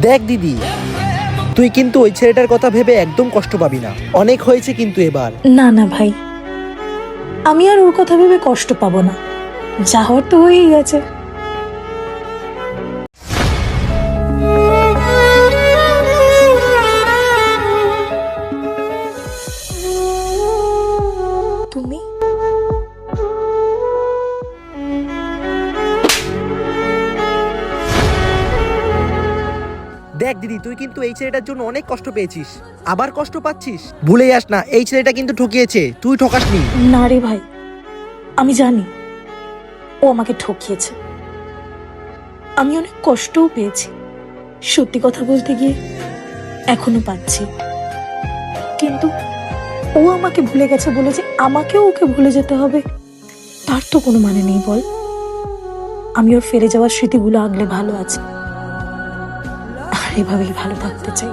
দেখ দিদি, তুই কিন্তু ওই ছেলেটার কথা ভেবে একদম কষ্ট পাবি না। অনেক হয়েছে কিন্তু এবার। না না ভাই, আমি আর ওর কথা ভেবে কষ্ট পাবো না। যা হওয়ার তো হয়েই গেছে। তুমি দেখ দিদি, তুই কিন্তু এই ছেলেটার জন্য অনেক কষ্ট পেয়েছিস, আবার কষ্ট পাচ্ছিস। ভুলে যাস না, এই ছেলেটা কিন্তু ঠকিয়েছে, তুই ঠকাসনি। না রে ভাই, আমি জানি ও আমাকে ঠকিয়েছে। আমি অনেক কষ্টও পেয়েছি, সত্যি কথা বলতে গিয়ে এখনো পাচ্ছি। কিন্তু ও আমাকে ভুলে গেছে বলে যে আমাকেও ওকে ভুলে যেতে হবে, তার তো কোনো মানে নেই বল। আমি ওর ফেলে যাওয়ার স্মৃতিগুলো আগলে ভালো আছি, আর এভাবেই ভালো থাকতে চাই।